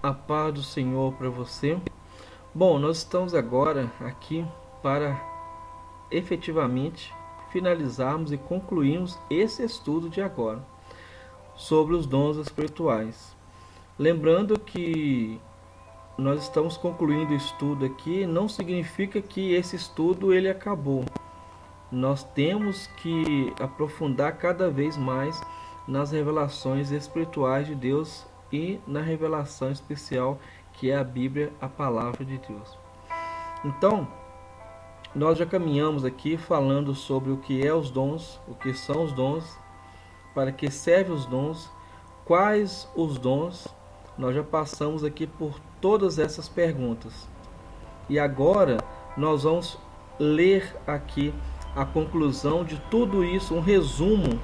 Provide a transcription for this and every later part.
A paz do Senhor para você. Bom, nós estamos agora aqui para efetivamente finalizarmos e concluirmos esse estudo de agora sobre os dons espirituais. Lembrando que nós estamos concluindo o estudo aqui, não significa que esse estudo ele acabou. Nós temos que aprofundar cada vez mais nas revelações espirituais de Deus e na revelação especial que é a Bíblia, a palavra de Deus. Então, nós já caminhamos aqui falando sobre o que é os dons, o que são os dons, para que servem os dons, quais os dons. Nós já passamos aqui por todas essas perguntas. E agora nós vamos ler aqui a conclusão de tudo isso, um resumo,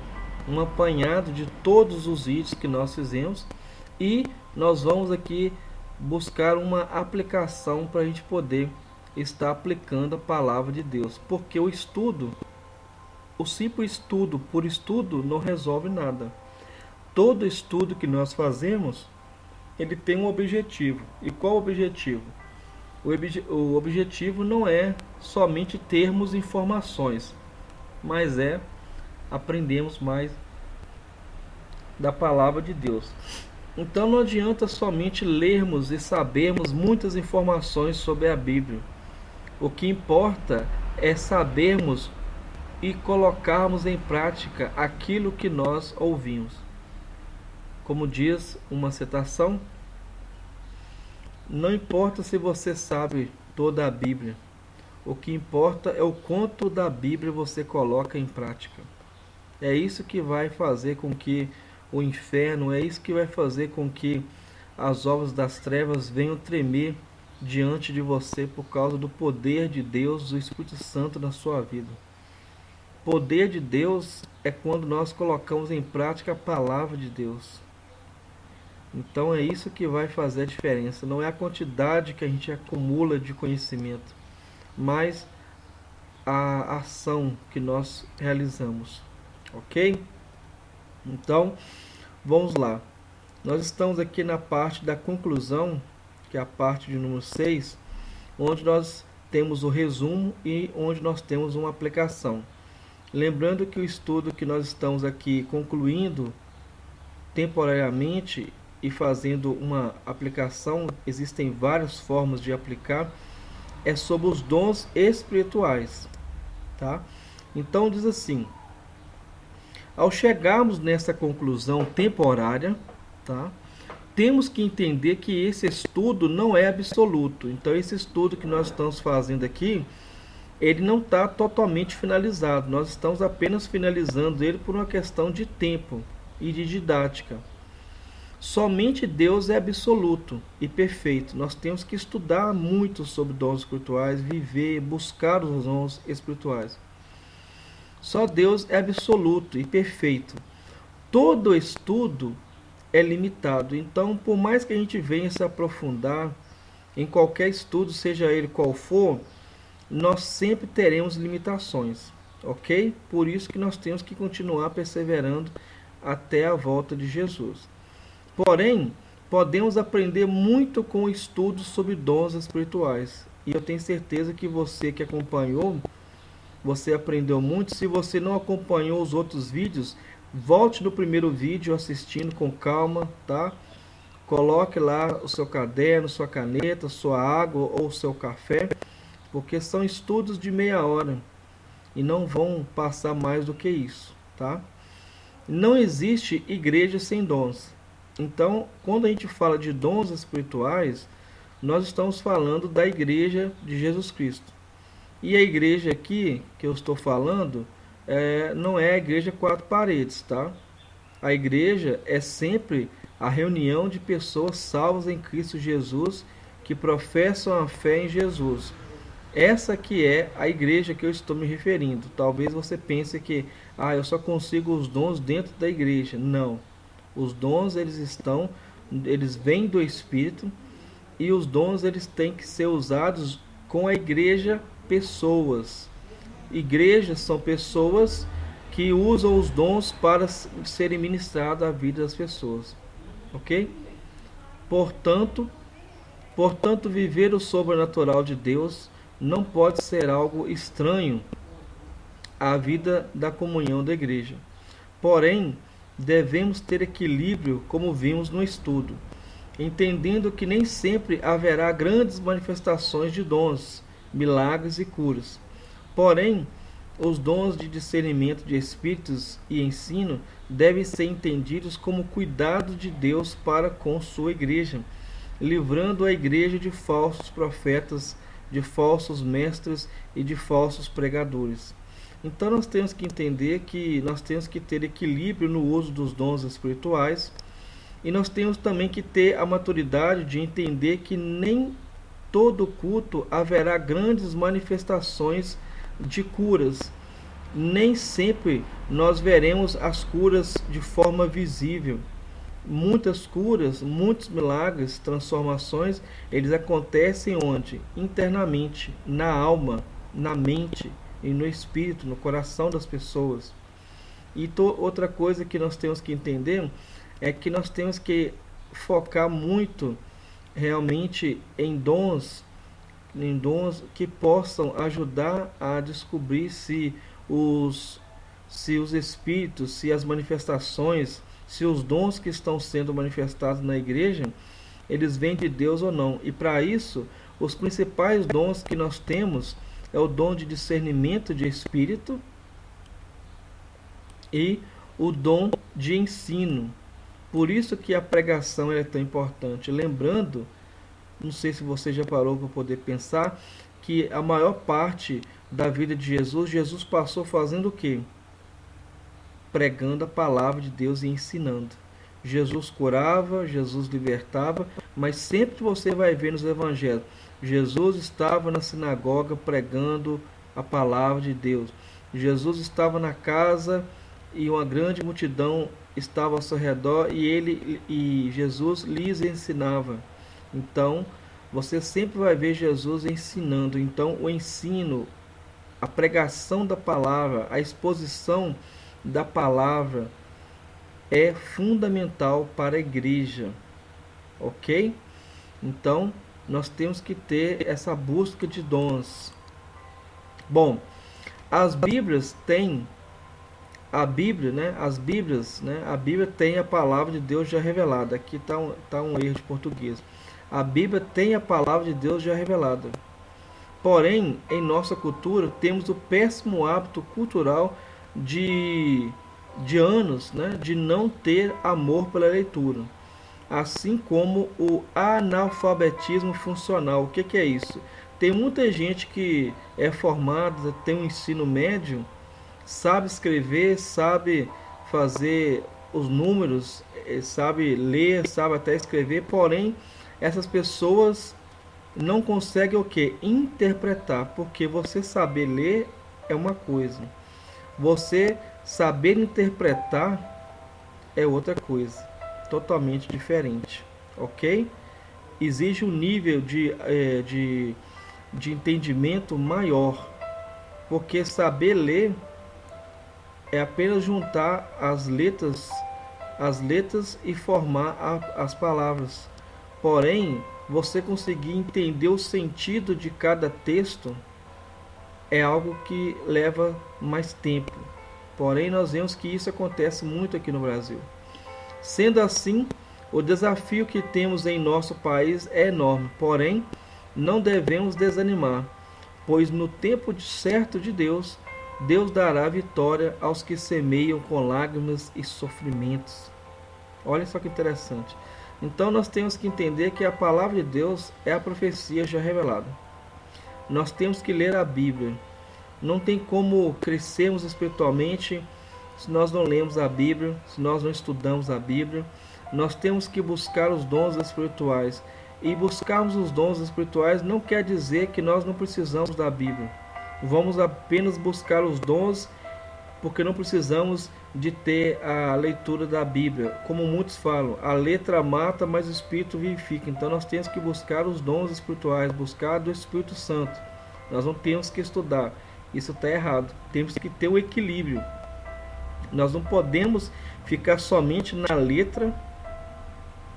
um apanhado de todos os vídeos que nós fizemos, e nós vamos aqui buscar uma aplicação para a gente poder estar aplicando a palavra de Deus, porque o estudo, o simples estudo por estudo não resolve nada. Todo estudo que nós fazemos, ele tem um objetivo. E qual o objetivo? O objetivo não é somente termos informações, mas é aprendermos mais da palavra de Deus. Então não adianta somente lermos e sabermos muitas informações sobre a Bíblia. O que importa é sabermos e colocarmos em prática aquilo que nós ouvimos. Como diz uma citação, não importa se você sabe toda a Bíblia, o que importa é o quanto da Bíblia você coloca em prática. É isso que vai fazer com que o inferno, é isso que vai fazer com que as obras das trevas venham tremer diante de você por causa do poder de Deus, do Espírito Santo na sua vida. Poder de Deus é quando nós colocamos em prática a palavra de Deus. Então é isso que vai fazer a diferença. Não é a quantidade que a gente acumula de conhecimento, mas a ação que nós realizamos. Ok? Então, vamos lá. Nós estamos aqui na parte da conclusão, que é a parte de número 6, onde nós temos o resumo e onde nós temos uma aplicação. Lembrando que o estudo que nós estamos aqui concluindo temporariamente e fazendo uma aplicação, existem várias formas de aplicar, é sobre os dons espirituais, tá? Então diz assim: ao chegarmos nessa conclusão temporária, tá, temos que entender que esse estudo não é absoluto. Então esse estudo que nós estamos fazendo aqui, ele não está totalmente finalizado. Nós estamos apenas finalizando ele por uma questão de tempo e de didática. Somente Deus é absoluto e perfeito. Nós temos que estudar muito sobre dons espirituais, viver, buscar os dons espirituais. Só Deus é absoluto e perfeito. Todo estudo é limitado. Então, por mais que a gente venha se aprofundar em qualquer estudo, seja ele qual for, nós sempre teremos limitações, ok? Por isso que nós temos que continuar perseverando até a volta de Jesus. Porém, podemos aprender muito com o estudo sobre dons espirituais. E eu tenho certeza que você que acompanhou, você aprendeu muito. Se você não acompanhou os outros vídeos, volte no primeiro vídeo assistindo com calma, tá? Coloque lá o seu caderno, sua caneta, sua água ou seu café, porque são estudos de meia hora e não vão passar mais do que isso, tá? Não existe igreja sem dons. Então, quando a gente fala de dons espirituais, nós estamos falando da igreja de Jesus Cristo. E a igreja aqui que eu estou falando não é a igreja quatro paredes, tá? A igreja é sempre a reunião de pessoas salvas em Cristo Jesus que professam a fé em Jesus. Essa que é a igreja que eu estou me referindo. Talvez você pense que eu só consigo os dons dentro da igreja. Não. Os dons eles vêm do Espírito, e os dons eles têm que ser usados com a igreja, pessoas. Igrejas são pessoas que usam os dons para serem ministrados à vida das pessoas. Ok? Portanto, viver o sobrenatural de Deus não pode ser algo estranho à vida da comunhão da igreja. Porém, devemos ter equilíbrio, como vimos no estudo, entendendo que nem sempre haverá grandes manifestações de dons, milagres e curas. Porém, os dons de discernimento de espíritos e ensino devem ser entendidos como cuidado de Deus para com sua igreja, livrando a igreja de falsos profetas, de falsos mestres e de falsos pregadores. Então nós temos que entender que nós temos que ter equilíbrio no uso dos dons espirituais, e nós temos também que ter a maturidade de entender que nem todo culto haverá grandes manifestações de curas. Nem sempre nós veremos as curas de forma visível. Muitas curas, muitos milagres, transformações, eles acontecem onde? Internamente, na alma, na mente e no espírito, no coração das pessoas. E outra coisa que nós temos que entender é que nós temos que focar muito realmente em dons que possam ajudar a descobrir se os espíritos, se as manifestações, se os dons que estão sendo manifestados na igreja, eles vêm de Deus ou não. E para isso, os principais dons que nós temos é o dom de discernimento de espírito e o dom de ensino. Por isso que a pregação é tão importante. Lembrando, não sei se você já parou para poder pensar, que a maior parte da vida de Jesus, Jesus passou fazendo o quê? Pregando a palavra de Deus e ensinando. Jesus curava, Jesus libertava, mas sempre que você vai ver nos evangelhos, Jesus estava na sinagoga pregando a palavra de Deus. Jesus estava na casa e uma grande multidão estava ao seu redor e Jesus lhes ensinava. Então, você sempre vai ver Jesus ensinando. Então, o ensino, a pregação da palavra, a exposição da palavra é fundamental para a igreja, ok? Então, nós temos que ter essa busca de dons. Bom, as Bíblias têm a Bíblia, né? As Bíblias, né? A Bíblia tem a palavra de Deus já revelada. Aqui tá um erro de português. A Bíblia tem a palavra de Deus já revelada. Porém, em nossa cultura, temos o péssimo hábito cultural de anos, né, de não ter amor pela leitura. Assim como o analfabetismo funcional. O que é isso? Tem muita gente que é formada, tem um ensino médio, sabe escrever, sabe fazer os números, sabe ler, sabe até escrever, porém essas pessoas não conseguem o que? Interpretar, porque você saber ler é uma coisa, você saber interpretar é outra coisa, totalmente diferente, ok? Exige um nível de entendimento maior, porque saber ler é apenas juntar as letras e formar as palavras. Porém, você conseguir entender o sentido de cada texto é algo que leva mais tempo. Porém, nós vemos que isso acontece muito aqui no Brasil. Sendo assim, o desafio que temos em nosso país é enorme. Porém, não devemos desanimar, pois no tempo certo de Deus, Deus dará vitória aos que semeiam com lágrimas e sofrimentos. Olha só que interessante. Então nós temos que entender que a palavra de Deus é a profecia já revelada. Nós temos que ler a Bíblia. Não tem como crescermos espiritualmente se nós não lemos a Bíblia, se nós não estudamos a Bíblia. Nós temos que buscar os dons espirituais. E buscarmos os dons espirituais não quer dizer que nós não precisamos da Bíblia. Vamos apenas buscar os dons porque não precisamos de ter a leitura da Bíblia. Como muitos falam, a letra mata, mas o Espírito vivifica. Então nós temos que buscar os dons espirituais, buscar do Espírito Santo. Nós não temos que estudar. Isso está errado. Temos que ter o equilíbrio. Nós não podemos ficar somente na letra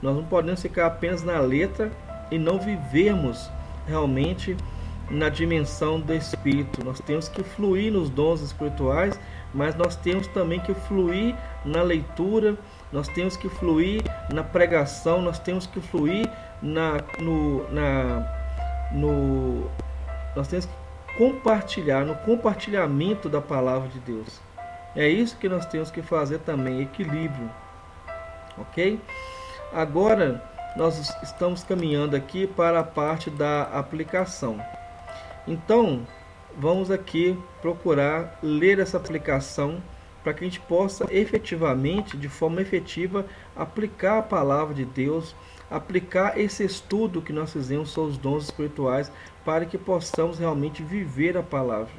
Nós não podemos ficar apenas na letra e não vivermos realmente na dimensão do Espírito. Nós temos que fluir nos dons espirituais, mas nós temos também que fluir na leitura, nós temos que fluir na pregação, nós temos que fluir nós temos que compartilhar, no compartilhamento da palavra de Deus. É isso que nós temos que fazer também, equilíbrio. Ok? Agora nós estamos caminhando aqui para a parte da aplicação. Então, vamos aqui procurar ler essa aplicação para que a gente possa efetivamente, de forma efetiva, aplicar a palavra de Deus, aplicar esse estudo que nós fizemos sobre os dons espirituais, para que possamos realmente viver a palavra.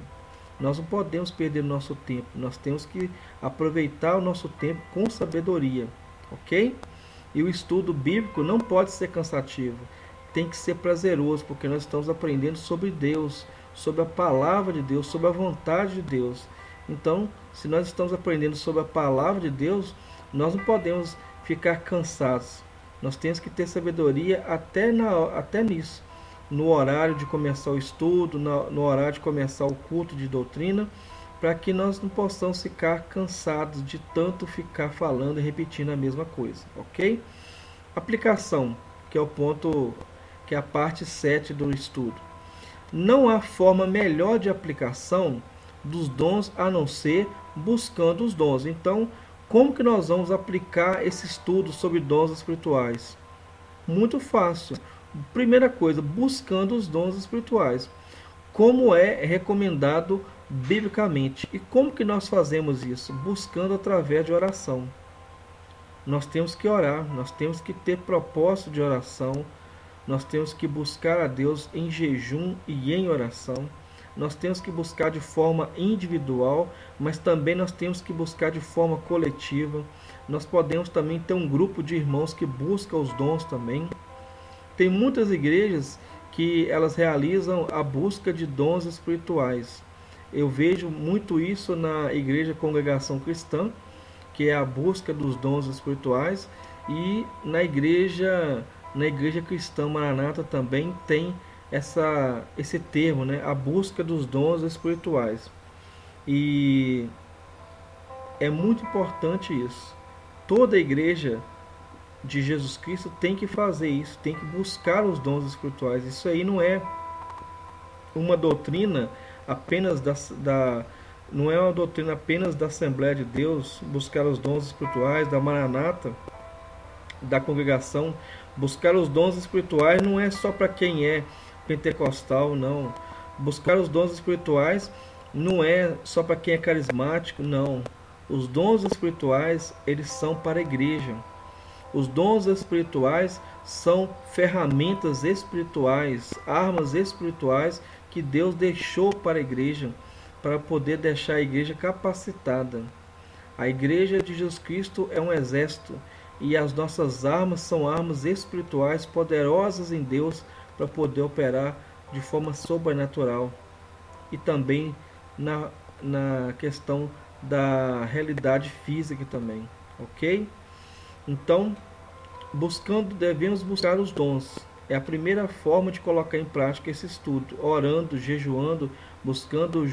Nós não podemos perder o nosso tempo, nós temos que aproveitar o nosso tempo com sabedoria, ok? E o estudo bíblico não pode ser cansativo, tem que ser prazeroso, porque nós estamos aprendendo sobre Deus, sobre a palavra de Deus, sobre a vontade de Deus. Então, se nós estamos aprendendo sobre a palavra de Deus, nós não podemos ficar cansados. Nós temos que ter sabedoria até nisso. No horário de começar o estudo, no horário de começar o culto de doutrina, para que nós não possamos ficar cansados de tanto ficar falando e repetindo a mesma coisa, ok? Aplicação, que é o ponto, que é a parte 7 do estudo. Não há forma melhor de aplicação dos dons a não ser buscando os dons. Então, como que nós vamos aplicar esse estudo sobre dons espirituais? Muito fácil. Primeira coisa, buscando os dons espirituais. Como é recomendado biblicamente. E como que nós fazemos isso? Buscando através de oração. Nós temos que orar, nós temos que ter propósito de oração, nós temos que buscar a Deus em jejum e em oração. Nós temos que buscar de forma individual, mas também nós temos que buscar de forma coletiva. Nós podemos também ter um grupo de irmãos que busca os dons também. Tem muitas igrejas que elas realizam a busca de dons espirituais. Eu vejo muito isso na Igreja Congregação Cristã, que é a busca dos dons espirituais, e na igreja cristã Maranata também tem esse termo, né? A busca dos dons espirituais. E é muito importante isso. Toda a igreja de Jesus Cristo tem que fazer isso, tem que buscar os dons espirituais. Isso aí não é uma doutrina apenas não é uma doutrina apenas da Assembleia de Deus, buscar os dons espirituais, da Maranata, da congregação. Buscar os dons espirituais não é só para quem é pentecostal, não. Buscar os dons espirituais não é só para quem é carismático, não. Os dons espirituais, eles são para a igreja. Os dons espirituais são ferramentas espirituais, armas espirituais que Deus deixou para a igreja, para poder deixar a igreja capacitada. A igreja de Jesus Cristo é um exército, e as nossas armas são armas espirituais poderosas em Deus para poder operar de forma sobrenatural. E também na questão da realidade física também, ok? Então, devemos buscar os dons. É a primeira forma de colocar em prática esse estudo, orando, jejuando, buscando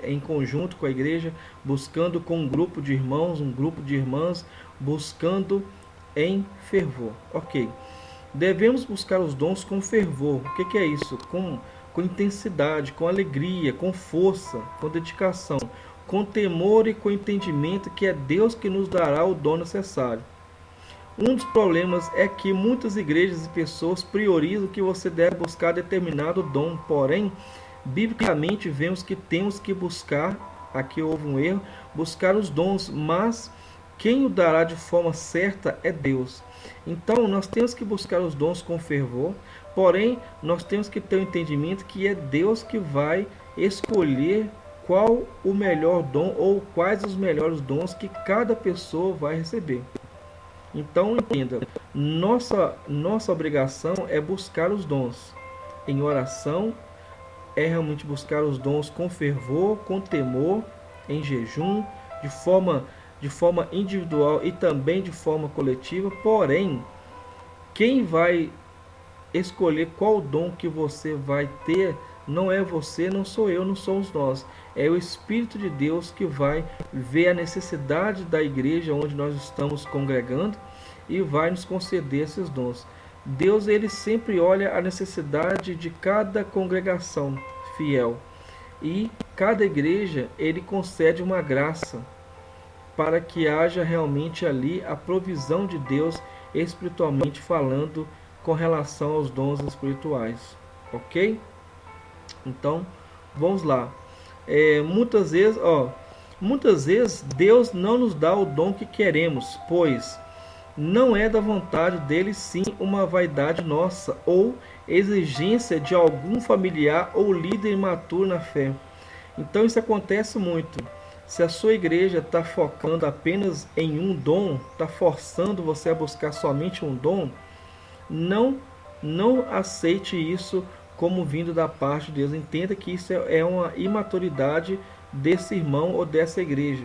em conjunto com a igreja, buscando com um grupo de irmãos, um grupo de irmãs, buscando em fervor. Ok. Devemos buscar os dons com fervor. O que é isso? Com intensidade, com alegria, com força, com dedicação, com temor e com entendimento que é Deus que nos dará o dom necessário. Um dos problemas é que muitas igrejas e pessoas priorizam que você deve buscar determinado dom, porém, biblicamente vemos que temos que buscar, aqui houve um erro, buscar os dons, mas quem o dará de forma certa é Deus. Então, nós temos que buscar os dons com fervor, porém, nós temos que ter o entendimento que é Deus que vai escolher qual o melhor dom ou quais os melhores dons que cada pessoa vai receber. Então, entenda, nossa obrigação é buscar os dons. Em oração, é realmente buscar os dons com fervor, com temor, em jejum, de forma individual e também de forma coletiva. Porém, Quem vai escolher qual dom que você vai ter não é você, não sou eu, não somos nós. É o Espírito de Deus que vai ver a necessidade da igreja onde nós estamos congregando e vai nos conceder esses dons. Deus, ele sempre olha a necessidade de cada congregação fiel. E cada igreja, ele concede uma graça para que haja realmente ali a provisão de Deus espiritualmente falando com relação aos dons espirituais, ok? Então, vamos lá. Muitas vezes Deus não nos dá o dom que queremos, pois não é da vontade dele, sim uma vaidade nossa ou exigência de algum familiar ou líder imaturo na fé. Então isso acontece muito. Se a sua igreja está focando apenas em um dom, está forçando você a buscar somente um dom, não aceite isso como vindo da parte de Deus. Entenda que isso é uma imaturidade desse irmão ou dessa igreja.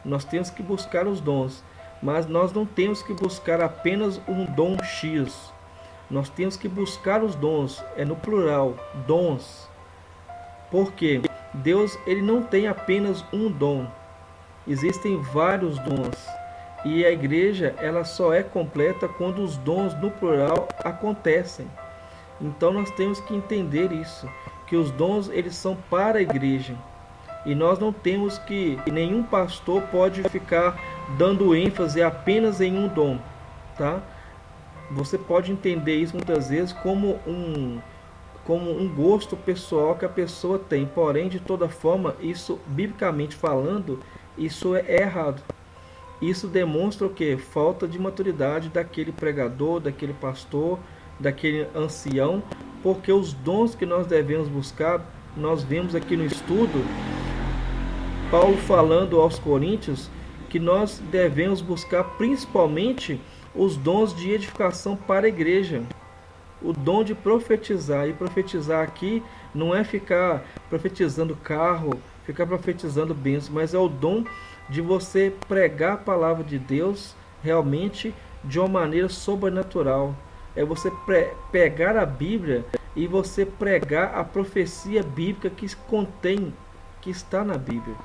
Nós temos que buscar os dons, mas nós não temos que buscar apenas um dom X. Nós temos que buscar os dons, é no plural, dons. Porque Deus, ele não tem apenas um dom. Existem vários dons. E a igreja, ela só é completa quando os dons no plural acontecem. Então nós temos que entender isso, que os dons, eles são para a igreja. E nós não temos que, nenhum pastor pode ficar dando ênfase apenas em um dom, tá? Você pode entender isso muitas vezes como um gosto pessoal que a pessoa tem. Porém, de toda forma, isso, biblicamente falando, isso é errado. Isso demonstra o quê? Falta de maturidade daquele pregador, daquele pastor, daquele ancião, porque os dons que nós devemos buscar, nós vemos aqui no estudo, Paulo falando aos Coríntios, que nós devemos buscar principalmente os dons de edificação para a igreja. O dom de profetizar, e profetizar aqui não é ficar profetizando carro, ficar profetizando bênçãos, mas é o dom de você pregar a palavra de Deus realmente de uma maneira sobrenatural. É você pegar a Bíblia e você pregar a profecia bíblica que contém, que está na Bíblia.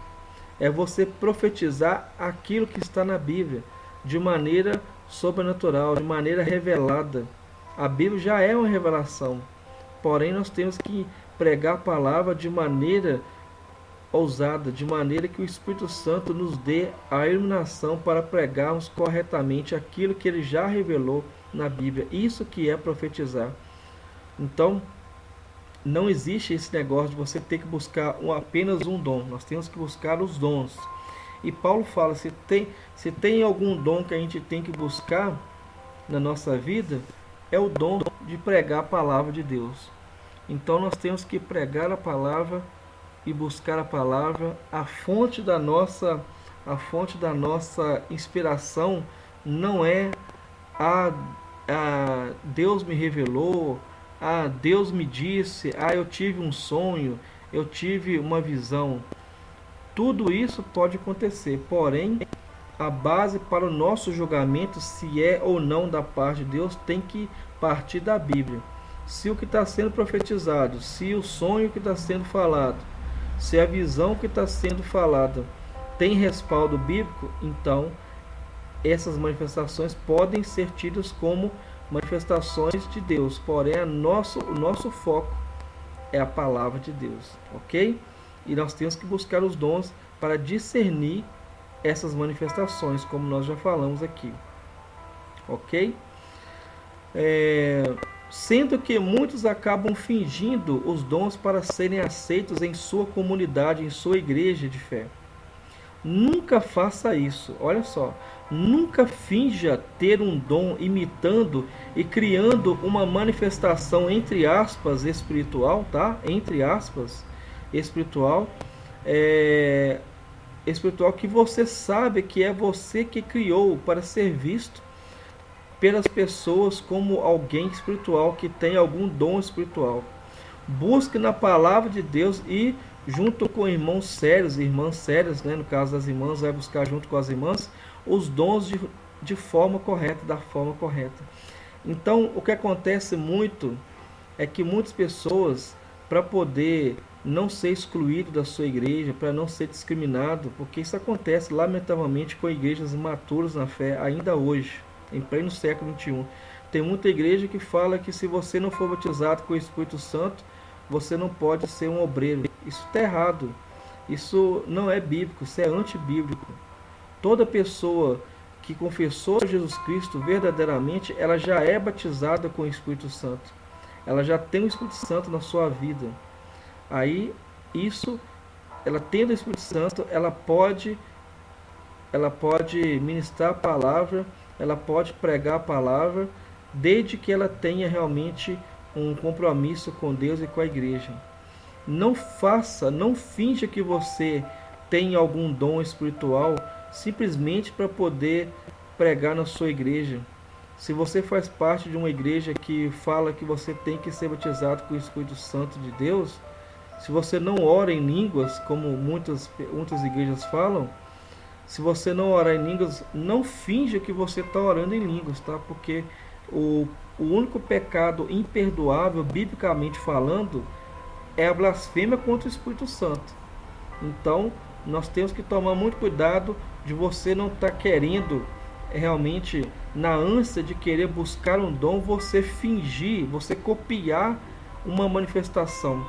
É você profetizar aquilo que está na Bíblia de maneira sobrenatural, de maneira revelada. A Bíblia já é uma revelação, porém nós temos que pregar a palavra de maneira ousada, de maneira que o Espírito Santo nos dê a iluminação para pregarmos corretamente aquilo que ele já revelou na Bíblia. Isso que é profetizar. Então, não existe esse negócio de você ter que buscar apenas um dom. Nós temos que buscar os dons. E Paulo fala, se tem algum dom que a gente tem que buscar na nossa vida, é o dom de pregar a palavra de Deus. Então nós temos que pregar a palavra e buscar a palavra. A fonte da nossa inspiração não é Deus me revelou, Deus me disse, eu tive um sonho, eu tive uma visão. Tudo isso pode acontecer, porém a base para o nosso julgamento, se é ou não da parte de Deus, tem que partir da Bíblia. Se o que está sendo profetizado, se o sonho que está sendo falado, se a visão que está sendo falada tem respaldo bíblico, então essas manifestações podem ser tidas como manifestações de Deus. Porém, o nosso foco é a palavra de Deus, ok? E nós temos que buscar os dons para discernir essas manifestações, como nós já falamos aqui, ok? Sendo que muitos acabam fingindo os dons para serem aceitos em sua comunidade, em sua igreja de fé. Nunca faça isso, olha só. Nunca finja ter um dom imitando e criando uma manifestação, entre aspas, espiritual, tá? Entre aspas, espiritual, espiritual que você sabe que é você que criou para ser visto pelas pessoas como alguém espiritual que tem algum dom espiritual. Busque na palavra de Deus e junto com irmãos sérios, irmãs sérias, né? No caso das irmãs, vai buscar junto com as irmãs os dons de forma correta, da forma correta. Então, o que acontece muito é que muitas pessoas, para poder não ser excluído da sua igreja, para não ser discriminado, porque isso acontece lamentavelmente com igrejas imaturas na fé ainda hoje, em pleno século XXI. Tem muita igreja que fala que se você não for batizado com o Espírito Santo, você não pode ser um obreiro. Isso está errado. Isso não é bíblico, isso é antibíblico. Toda pessoa que confessou Jesus Cristo verdadeiramente, ela já é batizada com o Espírito Santo. Ela já tem o Espírito Santo na sua vida. Aí, isso, ela tendo o Espírito Santo, ela pode ministrar a palavra, ela pode pregar a palavra, desde que ela tenha realmente um compromisso com Deus e com a igreja. Não finja que você tem algum dom espiritual simplesmente para poder pregar na sua igreja. Se você faz parte de uma igreja que fala que você tem que ser batizado com o Espírito Santo de Deus, se você não ora em línguas, como muitas igrejas falam, se você não orar em línguas, não finja que você está orando em línguas, tá? Porque o único pecado imperdoável, biblicamente falando, é a blasfêmia contra o Espírito Santo. Então, nós temos que tomar muito cuidado de você não estar querendo, realmente, na ânsia de querer buscar um dom, você fingir, você copiar uma manifestação.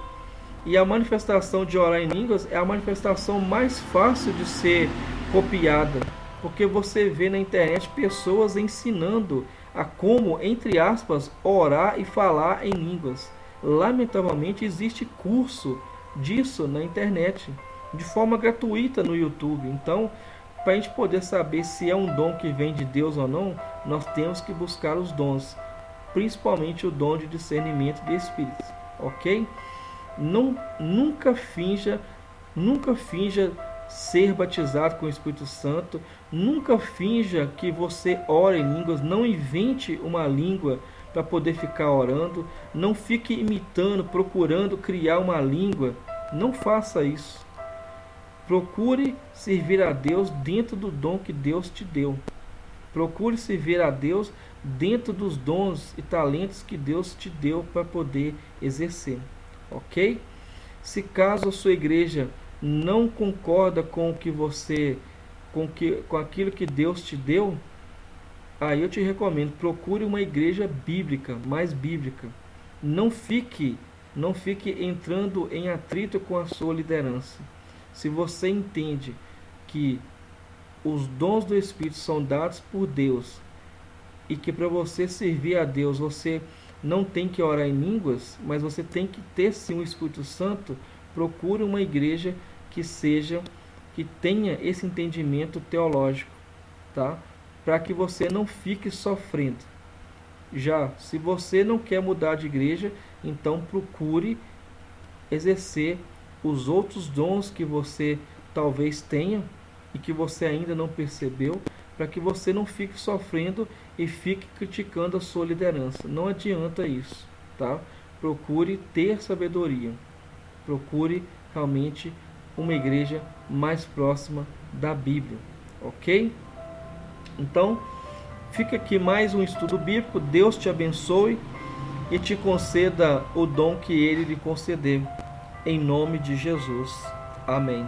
E a manifestação de orar em línguas é a manifestação mais fácil de ser copiada, porque você vê na internet pessoas ensinando a como, entre aspas, orar e falar em línguas. Lamentavelmente existe curso disso na internet, de forma gratuita no YouTube. Então, para a gente poder saber se é um dom que vem de Deus ou não, nós temos que buscar os dons, principalmente o dom de discernimento de espíritos, ok? Nunca finja ser batizado com o Espírito Santo, nunca finja que você ora em línguas, não invente uma língua para poder ficar orando, não fique imitando, procurando criar uma língua, não faça isso. Procure servir a Deus dentro do dom que Deus te deu. Procure servir a Deus dentro dos dons e talentos que Deus te deu para poder exercer, ok? Se caso a sua igreja não concorda com o que você, com aquilo que Deus te deu, aí eu te recomendo, procure uma igreja bíblica, mais bíblica. Não fique entrando em atrito com a sua liderança. Se você entende que os dons do Espírito são dados por Deus e que para você servir a Deus você não tem que orar em línguas, mas você tem que ter sim o Espírito Santo, procure uma igreja que tenha esse entendimento teológico, tá? Para que você não fique sofrendo. Já, se você não quer mudar de igreja, então procure exercer os outros dons que você talvez tenha e que você ainda não percebeu, para que você não fique sofrendo e fique criticando a sua liderança. Não adianta isso, tá? Procure ter sabedoria. Procure realmente uma igreja mais próxima da Bíblia, ok? Então, fica aqui mais um estudo bíblico. Deus te abençoe e te conceda o dom que Ele lhe concedeu. Em nome de Jesus. Amém.